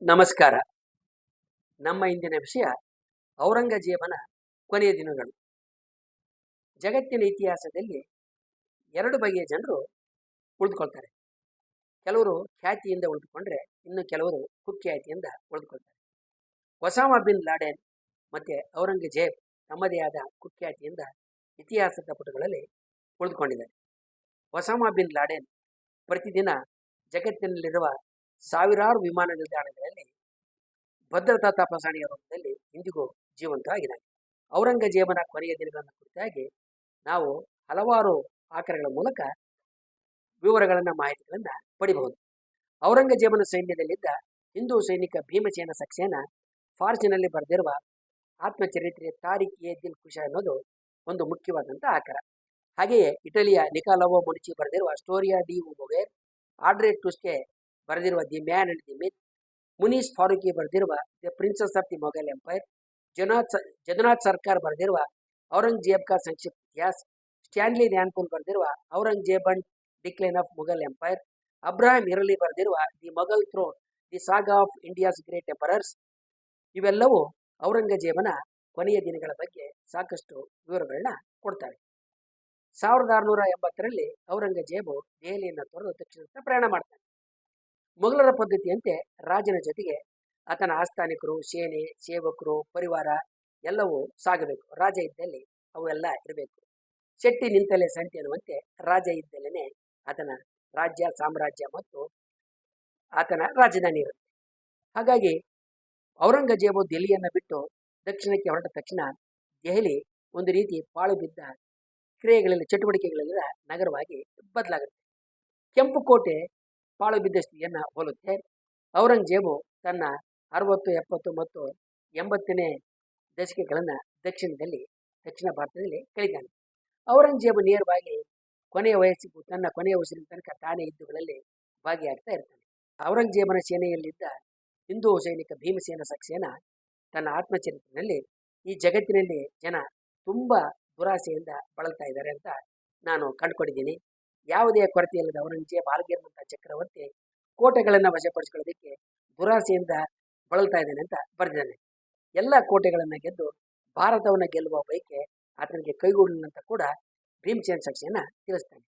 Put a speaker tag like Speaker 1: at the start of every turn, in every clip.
Speaker 1: ನಮಸ್ಕಾರ. ನಮ್ಮ ಇಂದಿನ ವಿಷಯ ಔರಂಗಜೇಬನ ಕೊನೆಯ ದಿನಗಳು. ಜಗತ್ತಿನ ಇತಿಹಾಸದಲ್ಲಿ ಎರಡು ಬಗೆಯ ಜನರು ಉಳಿದುಕೊಳ್ತಾರೆ. ಕೆಲವರು ಖ್ಯಾತಿಯಿಂದ ಉಳಿದುಕೊಂಡ್ರೆ, ಇನ್ನು ಕೆಲವರು ಕುಖ್ಯಾತಿಯಿಂದ ಉಳಿದುಕೊಳ್ತಾರೆ. ಒಸಾಮಾ ಬಿನ್ ಲಾಡೆನ್ ಮತ್ತೆ ಔರಂಗಜೇಬ್ ತಮ್ಮದೇ ಆದ ಕುಖ್ಯಾತಿಯಿಂದ ಇತಿಹಾಸದ ಪುಟಗಳಲ್ಲಿ ಉಳಿದುಕೊಂಡಿದ್ದಾರೆ. ಒಸಾಮಾ ಬಿನ್ ಲಾಡೆನ್ ಪ್ರತಿದಿನ ಜಗತ್ತಿನಲ್ಲಿರುವ ಸಾವಿರಾರು ವಿಮಾನ ನಿಲ್ದಾಣಗಳಲ್ಲಿ ಭದ್ರತಾ ತಪಾಸಣೆಯ ರೂಪದಲ್ಲಿ ಇಂದಿಗೂ ಜೀವಂತವಾಗಿದ್ದಾನೆ. ಔರಂಗಜೇಬನ ಕೊನೆಯ ದಿನಗಳನ್ನು ಕುರಿತಾಗಿ ನಾವು ಹಲವಾರು ಆಕರಗಳ ಮೂಲಕ ವಿವರಗಳನ್ನು ಮಾಹಿತಿಗಳನ್ನು ಪಡಿಬಹುದು. ಔರಂಗಜೇಬನ ಸೈನ್ಯದಲ್ಲಿದ್ದ ಹಿಂದೂ ಸೈನಿಕ ಭೀಮಸೇನ ಸಕ್ಸೇನ ಫಾರ್ಸಿನಲ್ಲಿ ಬರೆದಿರುವ ಆತ್ಮಚರಿತ್ರೆ ತಾರಿಕ್ ಎ ದಿಲ್ ಖುಷ ಅನ್ನೋದು ಒಂದು ಮುಖ್ಯವಾದಂಥ ಆಕರ. ಹಾಗೆಯೇ ಇಟಲಿಯ ನಿಕಾಲವೋ ಮುನಿಚಿ ಬರೆದಿರುವ ಸ್ಟೋರಿಯಾ ಡಿ ಉಮೊವೇರ್, ಆಡ್ರೆ ಟುಸ್ಕೆ ಬರೆದಿರುವ the man and the myth, Munis Faruqui ಬರೆದಿರುವ the princes of the Mughal empire, Jagannath Sarkar ಬರೆದಿರುವ ಔರಂಗಜೇಬ್ ಕಾ ಸಂಕ್ಷಿಪ್ತ ಇತಿಹಾಸ, ಸ್ಟ್ಯಾನ್ಲಿ ರ್ಯಾನ್ಪೂಲ್ ಬರೆದಿರುವ Aurangzeb and decline of Mughal empire, Abraham Eraly ಬರೆದಿರುವ the Mughal throne, the saga of India's great emperors, ಇವೆಲ್ಲವೂ ಔರಂಗಜೇಬನ ಕೊನೆಯ ದಿನಗಳ ಬಗ್ಗೆ ಸಾಕಷ್ಟು ವಿವರಗಳನ್ನ ಕೊಡ್ತವೆ. 1680ರಲ್ಲಿ ಔರಂಗಜೇಬು ದೆಹಲಿಯನ್ನು ತೊರೆದು ದಕ್ಷಿಣಕ್ಕೆ ಪ್ರಯಾಣ ಮಾಡ್ತಾನೆ. ಮೊಘಲರ ಪದ್ಧತಿಯಂತೆ ರಾಜನ ಜೊತೆಗೆ ಆತನ ಆಸ್ಥಾನಿಕರು, ಸೇನೆ, ಸೇವಕರು, ಪರಿವಾರ ಎಲ್ಲವೂ ಸಾಗಬೇಕು. ರಾಜ ಇದ್ದಲ್ಲಿ ಅವೆಲ್ಲ ಇರಬೇಕು. ಶೆಟ್ಟಿ ನಿಂತಲೇ ಸಂತೆ ಅನ್ನುವಂತೆ ರಾಜ ಇದ್ದಲೇನೆ ಆತನ ರಾಜ್ಯ, ಸಾಮ್ರಾಜ್ಯ ಮತ್ತು ಆತನ ರಾಜಧಾನಿ ಇರುತ್ತೆ. ಹಾಗಾಗಿ ಔರಂಗಜೇಬು ದೆಹಲಿಯನ್ನು ಬಿಟ್ಟು ದಕ್ಷಿಣಕ್ಕೆ ಹೊರಟ ತಕ್ಷಣ ದೆಹಲಿ ಒಂದು ರೀತಿ ಪಾಳು ಬಿದ್ದ ಕ್ರಿಯೆಗಳಲ್ಲಿ, ಚಟುವಟಿಕೆಗಳೆಲ್ಲ ನಗರವಾಗಿ ಬದಲಾಗುತ್ತೆ. ಕೆಂಪು ಕೋಟೆ ಪಾಳು ಬಿದ್ದ ಸ್ಥಿತಿಯನ್ನು ಹೋಲುತ್ತೆ. ಔರಂಗಜೇಬು ತನ್ನ 60, 70 ಮತ್ತು 80ನೇ ದಶಕಗಳನ್ನು ದಕ್ಷಿಣ ಭಾರತದಲ್ಲಿ ಕಳೀತಾನೆ. ಔರಂಗಜೇಬು ನೇರವಾಗಿ ತನ್ನ ಕೊನೆಯ ಉಸಿರಿನ ತನಕ ತಾನೇ ಯುದ್ಧಗಳಲ್ಲಿ ಭಾಗಿಯಾಗ್ತಾ ಇರ್ತಾನೆ. ಔರಂಗಜೇಬನ ಸೇನೆಯಲ್ಲಿದ್ದ ಹಿಂದೂ ಸೈನಿಕ ಭೀಮಸೇನ ಸಕ್ಸೇನ ತನ್ನ ಆತ್ಮಚರಿತ್ರೆಯಲ್ಲಿ ಈ ಜಗತ್ತಿನಲ್ಲಿ ಜನ ತುಂಬಾ ದುರಾಸೆಯಿಂದ ಬಳಲ್ತಾ ಇದ್ದಾರೆ ಅಂತ ನಾನು ಕಂಡುಕೊಂಡಿದ್ದೀನಿ. ಯಾವುದೇ ಕೊರತೆ ಇಲ್ಲದ ಔರಂಗಜೇಬ್ ಆಲ್ಗೆರ್ನಂಥ ಚಕ್ರವರ್ತಿ ಕೋಟೆಗಳನ್ನು ವಶಪಡಿಸಿಕೊಳ್ಳೋದಕ್ಕೆ ದುರಾಸೆಯಿಂದ ಬಳಲ್ತಾ ಇದ್ದಾನೆ ಅಂತ ಬರೆದಿದ್ದಾನೆ. ಎಲ್ಲ ಕೋಟೆಗಳನ್ನು ಗೆದ್ದು ಭಾರತವನ್ನು ಗೆಲ್ಲುವ ಬಯಕೆ ಆತನಿಗೆ ಕೈಗೂಡಲಿಲ್ಲ ಕೂಡ ಭೀಮಸೇನ ಸಕ್ಸೇನ ತಿಳಿಸ್ತಾನೆ.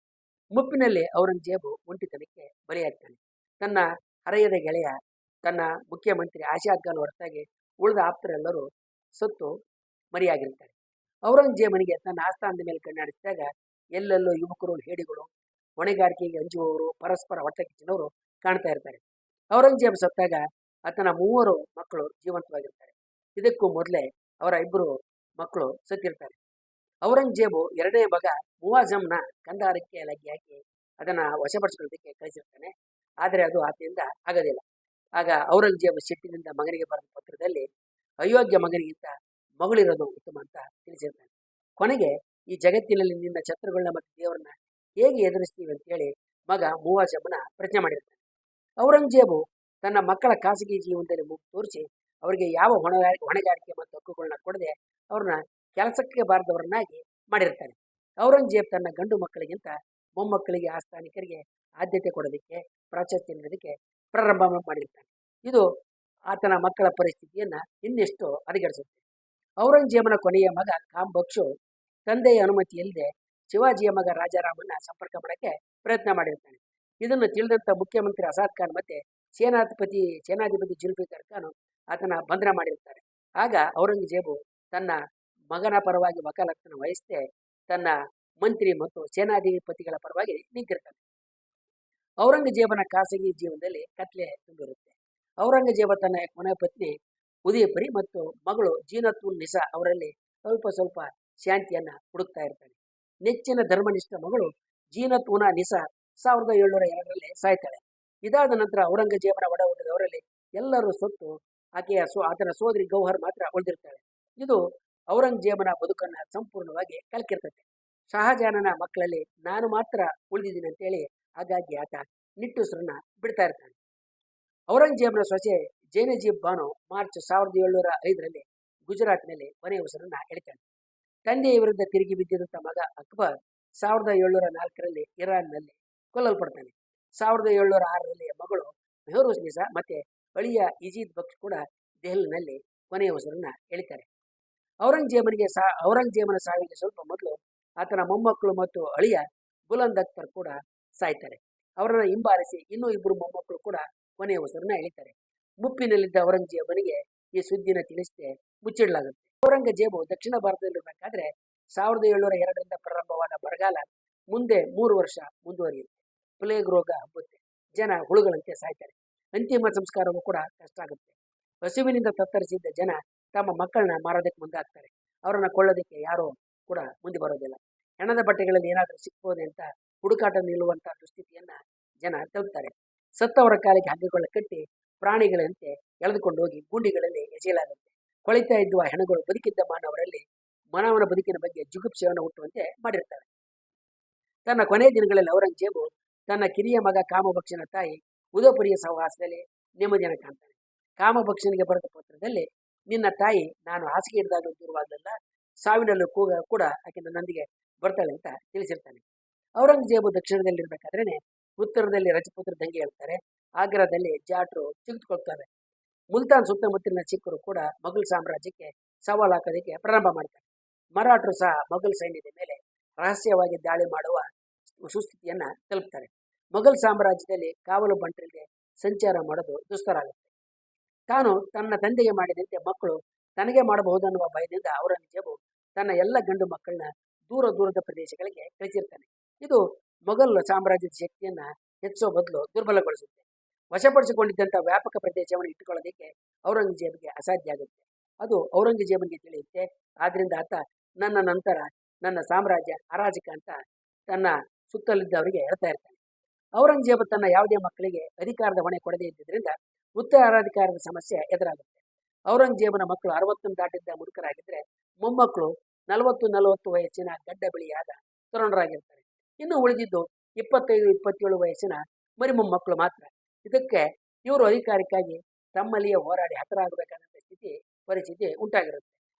Speaker 1: ಮುಪ್ಪಿನಲ್ಲಿ ಔರಂಗಜೇಬು ಒಂಟಿತನಕ್ಕೆ ಬಲಿಯಾಗ್ತಾನೆ. ತನ್ನ ಹರೆಯದ ಗೆಳೆಯ, ತನ್ನ ಮುಖ್ಯಮಂತ್ರಿ ಆಶಾದ್ ಖಾನ್ ಹೊರತಾಗಿ ಉಳಿದ ಆಪ್ತರೆಲ್ಲರೂ ಸತ್ತು ಮರಿಯಾಗಿರ್ತಾರೆ. ಔರಂಗಜೇಬನಿಗೆ ತನ್ನ ಆಸ್ಥಾನದ ಮೇಲೆ ಕಣ್ಣಾಡಿಸಿದಾಗ ಎಲ್ಲೆಲ್ಲೋ ಯುವಕರು, ಹೇಡಿಗಳು, ಹೊಣೆಗಾರಿಕೆಗೆ ಅಂಜುವವರು, ಪರಸ್ಪರ ಹೊಟ್ಟೆಕಿಚ್ಚಿನವರು ಕಾಣ್ತಾ ಇರ್ತಾರೆ. ಔರಂಗಜೇಬ್ ಸತ್ತಾಗ ಆತನ 3 ಮಕ್ಕಳು ಜೀವಂತವಾಗಿರ್ತಾರೆ. ಇದಕ್ಕೂ ಮೊದಲೇ ಅವರ 2 ಮಕ್ಕಳು ಸತ್ತಿರ್ತಾರೆ. ಔರಂಗಜೇಬು 2ನೇ ಮಗ ಮುವಾಜಮ್ನ ಕಂದಹಾರಕ್ಕೆ ಲಗ್ಗೆ ಹಾಕಿ ಅದನ್ನ ವಶಪಡಿಸಿಕೊಳ್ಳೋದಕ್ಕೆ ಕಳಿಸಿರ್ತಾನೆ. ಆದರೆ ಅದು ಆತನಿಂದ ಆಗೋದಿಲ್ಲ. ಆಗ ಔರಂಗಜೇಬು ಸಿಟ್ಟಿನಿಂದ ಮಗನಿಗೆ ಬರೆದ ಪತ್ರದಲ್ಲಿ ಅಯೋಗ್ಯ ಮಗನಿಗಿಂತ ಮಗಳಿರೋದು ಉತ್ತಮ ಅಂತ ತಿಳಿಸಿರ್ತಾನೆ. ಕೊನೆಗೆ ಈ ಜಗತ್ತಿನಲ್ಲಿ ನಿನ್ನ ಶತ್ರುಗಳನ್ನ ಮತ್ತು ದೇವರನ್ನ ಹೇಗೆ ಎದುರಿಸ್ತೀವಿ ಅಂತೇಳಿ ಮಗ ಮುವಾಜಮ್ಮನ ಪ್ರಶ್ನೆ ಮಾಡಿರ್ತಾನೆ. ಔರಂಗಜೇಬು ತನ್ನ ಮಕ್ಕಳ ಖಾಸಗಿ ಜೀವನದಲ್ಲಿ ಮುಗಿ ತೋರಿಸಿ ಅವರಿಗೆ ಯಾವ ಹೊಣೆಗಾರಿಕೆ ಮತ್ತು ಹಕ್ಕುಗಳನ್ನ ಕೊಡದೆ ಅವ್ರನ್ನ ಕೆಲಸಕ್ಕೆ ಬಾರದವರನ್ನಾಗಿ ಮಾಡಿರ್ತಾನೆ. ಔರಂಗಜೇಬ್ ತನ್ನ ಗಂಡು ಮಕ್ಕಳಿಗಿಂತ ಮೊಮ್ಮಕ್ಕಳಿಗೆ, ಆಸ್ಥಾನಿಕರಿಗೆ ಆದ್ಯತೆ ಕೊಡೋದಕ್ಕೆ, ಪ್ರಾಶಸ್ತ್ಯ ನೀಡೋದಕ್ಕೆ ಪ್ರಾರಂಭ ಮಾಡಿರ್ತಾನೆ. ಇದು ಆತನ ಮಕ್ಕಳ ಪರಿಸ್ಥಿತಿಯನ್ನ ಇನ್ನೆಷ್ಟು ಹದಗೆಡಿಸುತ್ತೆ. ಔರಂಗಜೇಬನ ಕೊನೆಯ ಮಗ ಕಾಂಬಕ್ಷು ತಂದೆಯ ಅನುಮತಿ ಇಲ್ಲದೆ ಶಿವಾಜಿಯ ಮಗ ರಾಜಾರಾಮನ್ನ ಸಂಪರ್ಕ ಮಾಡೋಕ್ಕೆ ಪ್ರಯತ್ನ ಮಾಡಿರ್ತಾನೆ. ಇದನ್ನು ತಿಳಿದಂತ ಮುಖ್ಯಮಂತ್ರಿ ಆಜಾದ್ ಖಾನ್ ಮತ್ತೆ ಸೇನಾಧಿಪತಿ ಜುಲ್ಫಿಕರ್ ಖಾನ್ ಆತನ ಬಂಧನ ಮಾಡಿರ್ತಾರೆ. ಆಗ ಔರಂಗಜೇಬು ತನ್ನ ಮಗನ ಪರವಾಗಿ ವಕಾಲತ್ತನ್ನು ವಹಿಸದೆ ತನ್ನ ಮಂತ್ರಿ ಮತ್ತು ಸೇನಾಧಿಪತಿಗಳ ಪರವಾಗಿ ನಿಂತಿರ್ತಾನೆ. ಔರಂಗಜೇಬನ ಖಾಸಗಿ ಜೀವನದಲ್ಲಿ ಕತ್ಲೆ ತುಂಬಿರುತ್ತೆ. ಔರಂಗಜೇಬ ತನ್ನ ಕೊನೆಯ ಪತ್ನಿ ಉದಯಪುರಿ ಮತ್ತು ಮಗಳು ಜೀನತ್ ಉನ್ ನಿಸಾ ಅವರಲ್ಲಿ ಸ್ವಲ್ಪ ಶಾಂತಿಯನ್ನ ಹುಡುಕ್ತಾ ಇರ್ತಾನೆ. ನೆಚ್ಚಿನ ಧರ್ಮನಿಷ್ಠ ಮಗಳು ಜೀನತ್ ಉನಾ ನಿಸಾ 1702ರಲ್ಲಿ ಸಾಯ್ತಾಳೆ. ಇದಾದ ನಂತರ ಔರಂಗಜೇಬನ ಒಡ ಹುಟ್ಟಿದವರಲ್ಲಿ ಎಲ್ಲರೂ ಸತ್ತು ಆತನ ಸೋದರಿ ಗೌಹರ್ ಮಾತ್ರ ಉಳಿದಿರ್ತಾಳೆ. ಇದು ಔರಂಗಜೇಬನ ಬದುಕನ್ನ ಸಂಪೂರ್ಣವಾಗಿ ಕಲಕಿರ್ತದೆ. ಶಹಜಾನನ ಮಕ್ಕಳಲ್ಲಿ ನಾನು ಮಾತ್ರ ಉಳಿದಿದ್ದೀನಿ ಅಂತೇಳಿ ಹಾಗಾಗಿ ಆತ ನಿಟ್ಟುಸಿರನ್ನ ಬಿಡ್ತಾ ಇರ್ತಾನೆ. ಔರಂಗಜೇಬನ ಸೊಸೆ ಜೈನಜೀಬ್ ಬಾನು ಮಾರ್ಚ್ 1705ರಲ್ಲಿ ಗುಜರಾತ್ನಲ್ಲಿ ಕೊನೆಯ ಉಸಿರನ್ನ ಎಳಿತಾನೆ. ತಂದೆಯ ವಿರುದ್ಧ ತಿರುಗಿ ಬಿದ್ದಿದ್ದಂಥ ಮಗ ಅಕ್ಬರ್ 1704ರಲ್ಲಿ ಇರಾನ್ನಲ್ಲಿ ಕೊಲ್ಲಲ್ಪಡ್ತಾನೆ. 1706ರಲ್ಲಿ ಮಗಳು ಮೆಹರೂಜ್ ನಿಸಾ ಮತ್ತೆ ಅಳಿಯ ಇಜೀದ್ ಬಕ್ಷ್ ಕೂಡ ದೆಹಲಿನಲ್ಲಿ ಕೊನೆಯ ಉಸಿರನ್ನ ಎಳಿತಾರೆ. ಔರಂಗಜೇಬನ ಸಾವಿಗೆ ಸ್ವಲ್ಪ ಮೊದಲು ಆತನ ಮೊಮ್ಮಕ್ಕಳು ಮತ್ತು ಅಳಿಯ ಬುಲಂದ್ ಅಖ್ತರ್ ಕೂಡ ಸಾಯ್ತಾರೆ. ಅವರನ್ನ ಹಿಂಬಾಲಿಸಿ ಇನ್ನೂ ಇಬ್ಬರು ಮೊಮ್ಮಕ್ಕಳು ಕೂಡ ಕೊನೆಯ ಉಸಿರನ್ನ ಎಳಿತಾರೆ. ಮುಪ್ಪಿನಲ್ಲಿದ್ದ ಔರಂಗಜೇಬನಿಗೆ ಈ ಸುದ್ದಿನ ತಿಳಿಸದೆ ಮುಚ್ಚಿಡಲಾಗುತ್ತೆ. ಔರಂಗಜೇಬು ದಕ್ಷಿಣ ಭಾರತದಲ್ಲಿರಬೇಕಾದ್ರೆ 1702ರಿಂದ ಪ್ರಾರಂಭವಾದ ಬರಗಾಲ ಮುಂದೆ 3 ವರ್ಷ ಮುಂದುವರಿಯುತ್ತೆ. ಪ್ಲೇಗ್ ರೋಗ ಹಬ್ಬುತ್ತೆ. ಜನ ಹುಳುಗಳಂತೆ ಸಾಯ್ತಾರೆ. ಅಂತಿಮ ಸಂಸ್ಕಾರವೂ ಕೂಡ ಕಷ್ಟ ಆಗುತ್ತೆ. ಹಸುವಿನಿಂದ ತತ್ತರಿಸಿದ್ದ ಜನ ತಮ್ಮ ಮಕ್ಕಳನ್ನ ಮಾರೋದಕ್ಕೆ ಮುಂದಾಗ್ತಾರೆ. ಅವರನ್ನ ಕೊಳ್ಳೋದಕ್ಕೆ ಯಾರೋ ಕೂಡ ಮುಂದೆ ಬರೋದಿಲ್ಲ. ಹೆಣದ ಬಟ್ಟೆಗಳಲ್ಲಿ ಏನಾದರೂ ಸಿಕ್ಬೋದೆ ಅಂತ ಹುಡುಕಾಟ ನಿಲ್ಲುವಂತಹ ದುಸ್ಥಿತಿಯನ್ನ ಜನ ತಲುಪ್ತಾರೆ. ಸತ್ತವರ ಕಾಲಿಗೆ ಹಗ್ಗಗಳ ಕಟ್ಟಿ ಪ್ರಾಣಿಗಳಂತೆ ಎಳೆದುಕೊಂಡು ಹೋಗಿ ಗುಂಡಿಗಳಲ್ಲಿ ಎಸೆಯಲಾಗುತ್ತೆ. ಕೊಳಿತಾ ಇದ್ದ ಹೆಣಗಳು ಬದುಕಿದ್ದ ಮಾನವರಲ್ಲಿ ಮಾನವನ ಬದುಕಿನ ಬಗ್ಗೆ ಜುಗುಪ್ಸೆಯನ್ನು ಹುಟ್ಟುವಂತೆ ಮಾಡಿರ್ತಾರೆ. ತನ್ನ ಕೊನೆಯ ದಿನಗಳಲ್ಲಿ ಔರಂಗಜೇಬು ತನ್ನ ಕಿರಿಯ ಮಗ ಕಾಮಭಕ್ಷನ ತಾಯಿ ಉದಯಪುರಿಯ ಸಹವಾಸದಲ್ಲಿ ನೆಮ್ಮದಿಯನ್ನು ಕಾಣ್ತಾನೆ. ಕಾಮಭಕ್ಷನಿಗೆ ಬರೆದ ಪತ್ರದಲ್ಲಿ, ನಿನ್ನ ತಾಯಿ ನಾನು ಹಾಸಿಗೆ ಹಿಡಿದಾಗ ದೂರವಾಗಲಿಲ್ಲ, ಸಾವಿನಲ್ಲೂ ಕೂಡ ಆಕೆ ನನ್ನೊಂದಿಗೆ ಬರ್ತಾಳೆ ಅಂತ ತಿಳಿಸಿರ್ತಾನೆ. ಔರಂಗಜೇಬು ದಕ್ಷಿಣದಲ್ಲಿರ್ಬೇಕಾದ್ರೇನೆ ಉತ್ತರದಲ್ಲಿ ರಜಪೂತರ ದಂಗೆ ಹೇಳ್ತಾರೆ. ಆಗ್ರಾದಲ್ಲಿ ಜಾಟ್ರು ಚಿಗಿದುಕೊಳ್ತಾರೆ. ಮುಲ್ತಾನ್ ಸುತ್ತಮುತ್ತಲಿನ ಸಿಖ್ಖರು ಕೂಡ ಮೊಘಲ್ ಸಾಮ್ರಾಜ್ಯಕ್ಕೆ ಸವಾಲು ಹಾಕೋದಕ್ಕೆ ಪ್ರಾರಂಭ ಮಾಡ್ತಾರೆ. ಮರಾಠರು ಸಹ ಮೊಘಲ್ ಸೈನ್ಯದ ಮೇಲೆ ರಹಸ್ಯವಾಗಿ ದಾಳಿ ಮಾಡುವ ಸುಸ್ಥಿತಿಯನ್ನ ತಲುಪ್ತಾರೆ. ಮೊಘಲ್ ಸಾಮ್ರಾಜ್ಯದಲ್ಲಿ ಕಾವಲು ಬಂಟರಿಗೆ ಸಂಚಾರ ಮಾಡೋದು ದುಸ್ತರ ಆಗುತ್ತೆ. ತಾನು ತನ್ನ ತಂದೆಗೆ ಮಾಡಿದಂತೆ ಮಕ್ಕಳು ತನಗೆ ಮಾಡಬಹುದನ್ನುವ ಭಯದಿಂದ ಔರಂಗಜೇಬು ತನ್ನ ಎಲ್ಲ ಗಂಡು ಮಕ್ಕಳನ್ನ ದೂರದ ಪ್ರದೇಶಗಳಿಗೆ ಕಳಿಸಿರ್ತಾನೆ. ಇದು ಮೊಘಲ್ ಸಾಮ್ರಾಜ್ಯದ ಶಕ್ತಿಯನ್ನ ಹೆಚ್ಚೋ ಬದಲು ದುರ್ಬಲಗೊಳಿಸುತ್ತೆ. ವಶಪಡಿಸಿಕೊಂಡಿದ್ದಂಥ ವ್ಯಾಪಕ ಪ್ರದೇಶವನ್ನು ಇಟ್ಟುಕೊಳ್ಳೋದಕ್ಕೆ ಔರಂಗಜೇಬಿಗೆ ಅಸಾಧ್ಯ ಆಗುತ್ತೆ. ಅದು ಔರಂಗಜೇಬನಿಗೆ ತಿಳಿಯುತ್ತೆ. ಆದ್ರಿಂದ ಆತ ನನ್ನ ನಂತರ ನನ್ನ ಸಾಮ್ರಾಜ್ಯ ಅರಾಜಕ ಅಂತ ತನ್ನ ಸುತ್ತಲಿದ್ದವರಿಗೆ ಹೇಳ್ತಾ ಇರ್ತಾನೆ. ಔರಂಗಜೇಬ ತನ್ನ ಯಾವುದೇ ಮಕ್ಕಳಿಗೆ ಅಧಿಕಾರದ ಹೊಣೆ ಕೊಡದೇ ಇದ್ದಿದ್ದರಿಂದ ಉತ್ತರಾಧಿಕಾರದ ಸಮಸ್ಯೆ ಎದುರಾಗುತ್ತೆ. ಔರಂಗಜೇಬನ ಮಕ್ಕಳು 60 ದಾಟಿದ್ದ ಮುದುಕರಾಗಿದ್ದರೆ ಮೊಮ್ಮಕ್ಕಳು 40 ವಯಸ್ಸಿನ ಗಡ್ಡ ಬಿಳಿಯಾದ ತರುಣರಾಗಿರ್ತಾರೆ. ಇನ್ನು ಉಳಿದಿದ್ದು 25-27 ವಯಸ್ಸಿನ ಮರಿಮೊಮ್ಮಕ್ಕಳು ಮಾತ್ರ. ಇದಕ್ಕೆ ಇವರು ಅಧಿಕಾರಕ್ಕಾಗಿ ತಮ್ಮಲ್ಲಿಯೇ ಹೋರಾಡಿ ಹತರಾಗಬೇಕಾದಂಥ ಪರಿಸ್ಥಿತಿ ಉಂಟಾಗಿರುತ್ತೆ.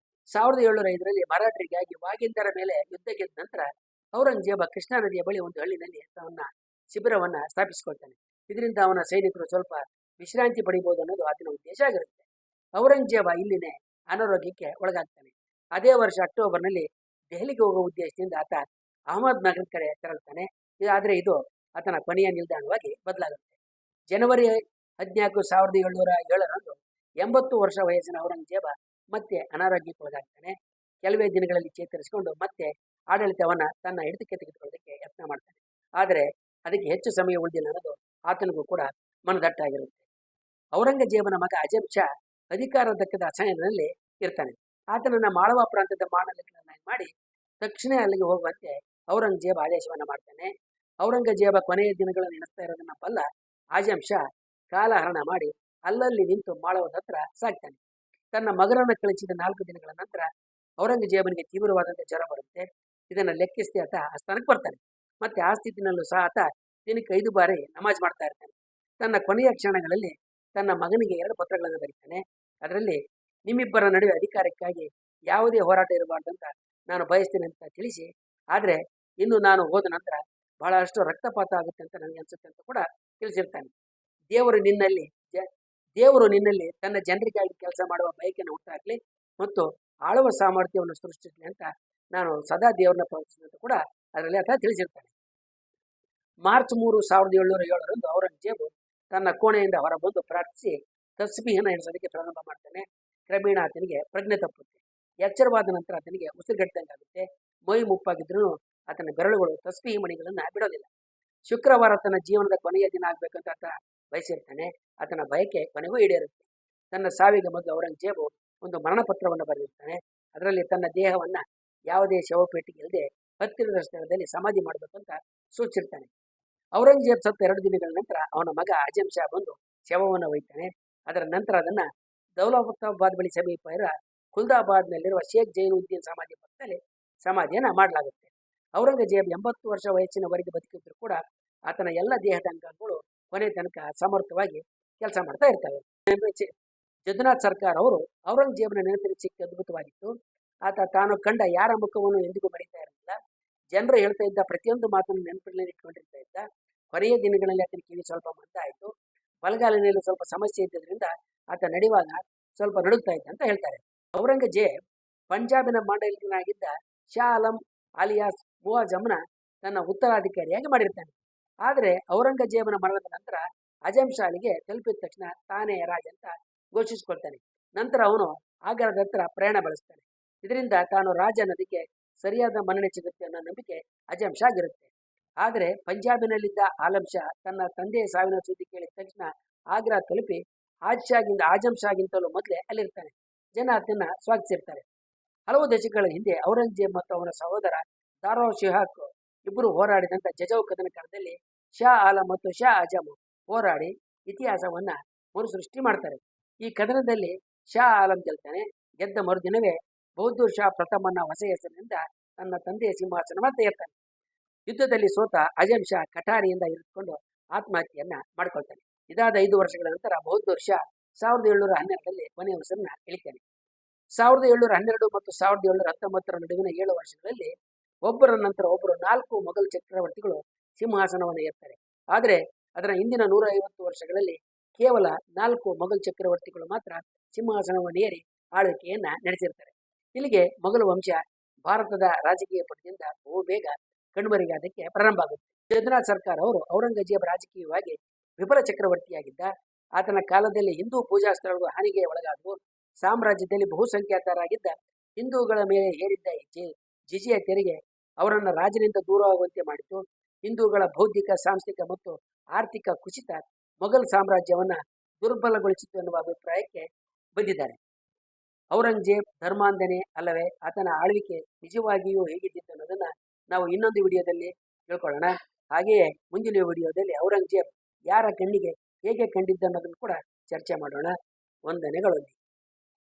Speaker 1: 1705ರಲ್ಲಿ ಮರಾಠರಿಗಾಗಿ ವಾಗೇಂದ್ರ ಮೇಲೆ ಯುದ್ಧ ಗೆದ್ದ ನಂತರ ಔರಂಗಜೇಬ ಕೃಷ್ಣಾ ನದಿಯ ಬಳಿ ಒಂದು ಹಳ್ಳಿನಲ್ಲಿ ತನ್ನ ಶಿಬಿರವನ್ನ ಸ್ಥಾಪಿಸಿಕೊಳ್ತಾನೆ. ಇದರಿಂದ ಅವನ ಸೈನಿಕರು ಸ್ವಲ್ಪ ವಿಶ್ರಾಂತಿ ಪಡಿಬಹುದು ಅನ್ನೋದು ಆತನ ಉದ್ದೇಶ ಆಗಿರುತ್ತೆ. ಔರಂಗಜೇಬ ಇಲ್ಲಿನೇ ಅನಾರೋಗ್ಯಕ್ಕೆ ಒಳಗಾಗ್ತಾನೆ. ಅದೇ ವರ್ಷ ಅಕ್ಟೋಬರ್ನಲ್ಲಿ ದೆಹಲಿಗೆ ಹೋಗುವ ಉದ್ದೇಶದಿಂದ ಆತ ಅಹಮದ್ ನಗರದ ಕಡೆ ತೆರಳುತ್ತಾನೆ. ಆದರೆ ಇದು ಆತನ ಕೊನೆಯ ನಿಲ್ದಾಣವಾಗಿ ಬದಲಾಗುತ್ತೆ. ಜನವರಿ 14, 1707ರಂದು 80 ವರ್ಷ ವಯಸ್ಸಿನ ಔರಂಗಜೇಬ ಮತ್ತೆ ಅನಾರೋಗ್ಯಕ್ಕೆ ಒಳಗಾಗ್ತಾನೆ. ಕೆಲವೇ ದಿನಗಳಲ್ಲಿ ಚೇತರಿಸಿಕೊಂಡು ಮತ್ತೆ ಆಡಳಿತವನ್ನ ತನ್ನ ಹಿಡಿತಕ್ಕೆ ತೆಗೆದುಕೊಳ್ಳೋದಕ್ಕೆ ಯತ್ನ ಮಾಡ್ತಾನೆ. ಆದರೆ ಅದಕ್ಕೆ ಹೆಚ್ಚು ಸಮಯ ಉಳಿದಿಲ್ಲ ಅನ್ನೋದು ಆತನಿಗೂ ಕೂಡ ಮನದಟ್ಟಾಗಿರುತ್ತೆ. ಔರಂಗಜೇಬನ ಮಗ ಅಜಮ್ ಶಾ ಅಧಿಕಾರ ದಕ್ಕದ ಅಸಹ್ಯದಲ್ಲಿ ಇರ್ತಾನೆ. ಆತನನ್ನ ಮಾಳವಾ ಪ್ರಾಂತದ ಮಾನಲಗ್ನನ್ನಾಗಿ ಮಾಡಿ ತಕ್ಷಣ ಅಲ್ಲಿಗೆ ಹೋಗುವಂತೆ ಔರಂಗಜೇಬ ಆದೇಶವನ್ನ ಮಾಡ್ತಾನೆ. ಔರಂಗಜೇಬ ಕೊನೆಯ ದಿನಗಳನ್ನು ಎಣಿಸ್ತಾ ಇರೋದನ್ನ ಬಲ್ಲ ಆಜಮ್ ಶಾ ಕಾಲಹರಣ ಮಾಡಿ ಅಲ್ಲಲ್ಲಿ ನಿಂತು ಮಾಳವದ ಹತ್ರ ಸಾಕ್ತಾನೆ. ತನ್ನ ಮಗನನ್ನ ಕಳಿಸಿದ 4 ದಿನಗಳ ನಂತರ ಔರಂಗಜೇಬನಿಗೆ ತೀವ್ರವಾದಂಥ ಜ್ವರ ಬರುತ್ತೆ. ಇದನ್ನ ಲೆಕ್ಕಿಸದೆ ಆತ ಆಸ್ಥಾನಕ್ಕೆ ಬರ್ತಾನೆ. ಮತ್ತೆ ಆ ಸ್ಥಿತಿನಲ್ಲೂ ಸಹ ಆತ ದಿನಕ್ಕೆ 5 ಬಾರಿ ನಮಾಜ್ ಮಾಡ್ತಾ ಇರ್ತಾನೆ. ತನ್ನ ಕೊನೆಯ ಕ್ಷಣಗಳಲ್ಲಿ ತನ್ನ ಮಗನಿಗೆ 2 ಪತ್ರಗಳನ್ನು ಬರೀತಾನೆ. ಅದರಲ್ಲಿ ನಿಮ್ಮಿಬ್ಬರ ನಡುವೆ ಅಧಿಕಾರಕ್ಕಾಗಿ ಯಾವುದೇ ಹೋರಾಟ ಇರಬಾರ್ದು ಅಂತ ನಾನು ಬಯಸ್ತೇನೆ ಅಂತ ತಿಳಿಸಿ, ಆದರೆ ಇನ್ನು ನಾನು ಹೋದ ನಂತರ ಬಹಳಷ್ಟು ರಕ್ತಪಾತ ಆಗುತ್ತೆ ಅಂತ ನನಗೆ ಅನ್ಸುತ್ತೆ ಅಂತ ಕೂಡ ತಿಳಿಸಿರ್ತಾನೆ. ದೇವರು ನಿನ್ನಲ್ಲಿ ತನ್ನ ಜನರಿಗಾಗಿ ಕೆಲಸ ಮಾಡುವ ಬಯಕೆಯನ್ನು ಹುಟ್ಟಾಕಲಿ ಮತ್ತು ಆಳುವ ಸಾಮರ್ಥ್ಯವನ್ನು ಸೃಷ್ಟಿಸಲಿ ಅಂತ ನಾನು ಸದಾ ದೇವರನ್ನ ಪ್ರಾರ್ಥಿಸಿದೆ ಅಂತ ಕೂಡ ಅದರಲ್ಲಿ ಆತ ತಿಳಿಸಿರ್ತಾನೆ. ಮಾರ್ಚ್ 3, 1707ರಂದು ಔರಂಗಜೇಬು ತನ್ನ ಕೋಣೆಯಿಂದ ಹೊರಬಂದು ಪ್ರಾರ್ಥಿಸಿ ತಸ್ಬೀಹನ್ನ ಎಣಿಸೋದಕ್ಕೆ ಪ್ರಾರಂಭ ಮಾಡ್ತಾನೆ. ಕ್ರಮೇಣ ಆತನಿಗೆ ಪ್ರಜ್ಞೆ ತಪ್ಪುತ್ತೆ. ಎಚ್ಚರವಾದ ನಂತರ ಆತನಿಗೆ ಉಸಿರುಗಟ್ಟಿದಂಗಾಗುತ್ತೆ. ಮೈ ಮುಪ್ಪಾಗಿದ್ರೂ ಆತನ ಬೆರಳುಗಳು ತಸ್ಬೀಹಿ ಮಣಿಗಳನ್ನ ಬಿಡೋದಿಲ್ಲ. ಶುಕ್ರವಾರ ತನ್ನ ಜೀವನದ ಕೊನೆಯ ದಿನ ಆಗ್ಬೇಕಂತ ಆತ ಬಯಸಿರ್ತಾನೆ. ಆತನ ಬಯಕೆ ಕೊನೆಗೂ ಈಡೇರುತ್ತೆ. ತನ್ನ ಸಾವಿಗೆ ಮೊದಲು ಔರಂಗಜೇಬು ಒಂದು ಮರಣ ಪತ್ರವನ್ನು ಬರೆದಿರ್ತಾನೆ. ಅದರಲ್ಲಿ ತನ್ನ ದೇಹವನ್ನ ಯಾವುದೇ ಶವಪೇಟಿಗೆ ಇಲ್ಲದೆ ಹತ್ತಿರದ ಸ್ಥಳದಲ್ಲಿ ಸಮಾಧಿ ಮಾಡಬೇಕು ಅಂತ ಸೂಚಿಸಿರ್ತಾನೆ. ಔರಂಗಜೇಬ್ ಸತ್ತ 2 ದಿನಗಳ ನಂತರ ಅವನ ಮಗ ಅಜಮ್ ಶಾ ಬಂದು ಶವವನ್ನು ಒಯ್ತಾನೆ. ಅದರ ನಂತರ ಅದನ್ನ ದೌಲತಾಬಾದ್ ಬಳಿ ಸಮೀಪ ಇರುವ ಖುಲ್ದಾಬಾದ್ನಲ್ಲಿರುವ ಶೇಖ್ ಜೈನುದ್ದೀನ್ ಸಮಾಧಿ ಪಕ್ಕದಲ್ಲಿ ಸಮಾಧಿಯನ್ನ ಮಾಡಲಾಗುತ್ತೆ. ಔರಂಗಜೇಬ್ 80 ವರ್ಷ ವಯಸ್ಸಿನವರೆಗೆ ಬದುಕಿದ್ರು ಕೂಡ ಆತನ ಎಲ್ಲ ದೇಹದ ಅಂಗಗಳು ಕೊನೆ ತನಕ ಸಮರ್ಥವಾಗಿ ಕೆಲಸ ಮಾಡ್ತಾ ಇರ್ತವೆ. ಜದುನಾಥ್ ಸರ್ಕಾರ್ ಅವರು ಔರಂಗಜೇಬನ ನೆನಪಿನ ಸಿಕ್ಕ ಅದ್ಭುತವಾಗಿತ್ತು. ಆತ ತಾನು ಕಂಡ ಯಾರ ಮುಖವನ್ನು ಎಂದಿಗೂ ಮರೀತಾ ಇರಲಿಲ್ಲ. ಜನರು ಹೇಳ್ತಾ ಇದ್ದ ಪ್ರತಿಯೊಂದು ಮಾತನ್ನು ನೆನಪಿನಲ್ಲಿ ಇಟ್ಕೊಂಡಿರ್ತಾ ಇದ್ದ. ಕೊನೆಯ ದಿನಗಳಲ್ಲಿ ಆತನ ಕಿವಿ ಸ್ವಲ್ಪ ಮಂದ ಆಯಿತು. ಬಲಗಾಲಿನಲ್ಲಿ ಸ್ವಲ್ಪ ಸಮಸ್ಯೆ ಇದ್ದಿದ್ದರಿಂದ ಆತ ನಡೆಯುವಾಗ ಸ್ವಲ್ಪ ನಡುಗ್ತಾ ಇದ್ದ ಅಂತ ಹೇಳ್ತಾರೆ. ಔರಂಗಜೇಬ್ ಪಂಜಾಬಿನ ಮಾಂಡಲಿಕನಾಗಿದ್ದ ಶಾ ಆಲಂ ಆಲಿಯಾಸ್ ಮುವಾಜಮ್ನ ತನ್ನ ಉತ್ತರಾಧಿಕಾರಿಯಾಗಿ ಮಾಡಿರ್ತಾನೆ. ಆದರೆ ಔರಂಗಜೇಬನ ಮರಣದ ನಂತರ ಅಜಂ ಶಾಲಿಗೆ ತಲುಪಿದ ತಕ್ಷಣ ತಾನೇ ರಾಜ ಅಂತ ಘೋಷಿಸಿಕೊಳ್ತಾನೆ. ನಂತರ ಅವನು ಆಗ್ರಾದ ಹತ್ರ ಪ್ರಯಾಣ ಬೆಳೆಸ್ತಾನೆ. ಇದರಿಂದ ತಾನು ರಾಜ ಅನ್ನೋದಕ್ಕೆ ಸರಿಯಾದ ಮನ್ನಣೆ ಸಿಗುತ್ತೆ ಅನ್ನೋ ನಂಬಿಕೆ ಅಜಂ ಶಾಗಿರುತ್ತೆ. ಆದರೆ ಪಂಜಾಬಿನಲ್ಲಿದ್ದ ಆಲಂ ಶಾ ತನ್ನ ತಂದೆಯ ಸಾವಿನ ಸುದ್ದಿ ಕೇಳಿದ ತಕ್ಷಣ ಆಗ್ರಾ ತಲುಪಿ ಆಜಂ ಶಾಗಿಂತಲೂ ಮೊದಲೇ ಅಲ್ಲಿರ್ತಾನೆ. ಜನ ಅದನ್ನ ಸ್ವಾಗತಿಸಿರ್ತಾರೆ. ಹಲವು ದಶಕಗಳ ಹಿಂದೆ ಔರಂಗಜೇಬ್ ಮತ್ತು ಅವನ ಸಹೋದರ ದಾರೋ ಶಿಹಾಕ್ ಇಬ್ಬರು ಹೋರಾಡಿದಂಥ ಜಜೌ ಕದನ ಕಾಲದಲ್ಲಿ ಶಾ ಆಲಂ ಮತ್ತು ಶಾ ಆಜಂ ಹೋರಾಡಿ ಇತಿಹಾಸವನ್ನ ಮರುಸೃಷ್ಟಿ ಮಾಡ್ತಾರೆ. ಈ ಕದನದಲ್ಲಿ ಶಾ ಆಲಂ ಗೆಲ್ತಾನೆ. ಗೆದ್ದ ಮರುದಿನವೇ ಬಹದ್ದೂರ್ ಶಾ ಪ್ರಥಮನ ಹೊಸ ಹೆಸರಿನಿಂದ ತನ್ನ ತಂದೆಯ ಸಿಂಹಾಸನವನ್ನು ತೆಗೆಯುತ್ತಾನೆ. ಯುದ್ಧದಲ್ಲಿ ಸೋತ ಅಜಂ ಶಾ ಕಠಾರಿಯಿಂದ ಇರಿದುಕೊಂಡು ಆತ್ಮಹತ್ಯೆಯನ್ನ ಮಾಡ್ಕೊಳ್ತಾನೆ. ಇದಾದ 5 ವರ್ಷಗಳ ನಂತರ ಬಹದ್ದೂರ್ ಶಾ 1712ರಲ್ಲಿ ಕೊನೆಯ ಉಸಿರನ್ನ ಇಳಿತಾನೆ. 1712 ಮತ್ತು 1719 ನಡುವಿನ 7 ವರ್ಷಗಳಲ್ಲಿ ಒಬ್ಬರ ನಂತರ ಒಬ್ಬರು 4 ಮೊಘಲ್ ಚಕ್ರವರ್ತಿಗಳು ಸಿಂಹಾಸನವನ್ನು ಏರ್ತಾರೆ. ಆದರೆ ಅದರ ಹಿಂದಿನ 150 ವರ್ಷಗಳಲ್ಲಿ ಕೇವಲ 4 ಮೊಘಲ್ ಚಕ್ರವರ್ತಿಗಳು ಮಾತ್ರ ಸಿಂಹಾಸನವನ್ನು ಏರಿ ಆಳ್ವಿಕೆಯನ್ನ ನಡೆಸಿರ್ತಾರೆ. ಇಲ್ಲಿಗೆ ಮೊಘಲ್ ವಂಶ ಭಾರತದ ರಾಜಕೀಯ ಪಟದಿಂದ ಬಹು ಬೇಗ ಕಣ್ಮರೆಯಾದಕ್ಕೆ ಪ್ರಾರಂಭ ಆಗುತ್ತೆ. ಜಗನ್ನಾಥ್ ಸರ್ಕಾರ್ ಅವರು ಔರಂಗಜೇಬ್ ರಾಜಕೀಯವಾಗಿ ವಿಫಲ ಚಕ್ರವರ್ತಿಯಾಗಿದ್ದ. ಆತನ ಕಾಲದಲ್ಲಿ ಹಿಂದೂ ಪೂಜಾ ಸ್ಥಳಗಳು ಹಾನಿಗೆ ಒಳಗಾದವು. ಸಾಮ್ರಾಜ್ಯದಲ್ಲಿ ಬಹುಸಂಖ್ಯಾತರಾಗಿದ್ದ ಹಿಂದೂಗಳ ಮೇಲೆ ಹೇರಿದ್ದ ಜಿಜಿಯ ತೆರಿಗೆ ಅವರನ್ನು ರಾಜನಿಂದ ದೂರವಾಗುವಂತೆ ಮಾಡಿತು. ಹಿಂದೂಗಳ ಬೌದ್ಧಿಕ, ಸಾಂಸ್ಥಿಕ ಮತ್ತು ಆರ್ಥಿಕ ಕುಸಿತ ಮೊಘಲ್ ಸಾಮ್ರಾಜ್ಯವನ್ನ ದುರ್ಬಲಗೊಳಿಸಿತು ಎನ್ನುವ ಅಭಿಪ್ರಾಯಕ್ಕೆ ಬಂದಿದ್ದಾರೆ. ಔರಂಗಜೇಬ್ ಧರ್ಮಾಂಧನೇ ಅಲ್ಲವೇ? ಆತನ ಆಳ್ವಿಕೆ ನಿಜವಾಗಿಯೂ ಹೇಗಿದ್ದಿತ್ತು ಅನ್ನೋದನ್ನ ನಾವು ಇನ್ನೊಂದು ವಿಡಿಯೋದಲ್ಲಿ ತಿಳ್ಕೊಳ್ಳೋಣ. ಹಾಗೆಯೇ ಮುಂದಿನ ವಿಡಿಯೋದಲ್ಲಿ ಔರಂಗಜೇಬ್ ಯಾರ ಕಣ್ಣಿಗೆ ಹೇಗೆ ಕಂಡಿದ್ದ ಅನ್ನೋದನ್ನು ಕೂಡ ಚರ್ಚೆ ಮಾಡೋಣ. ವಂದನೆಗಳು.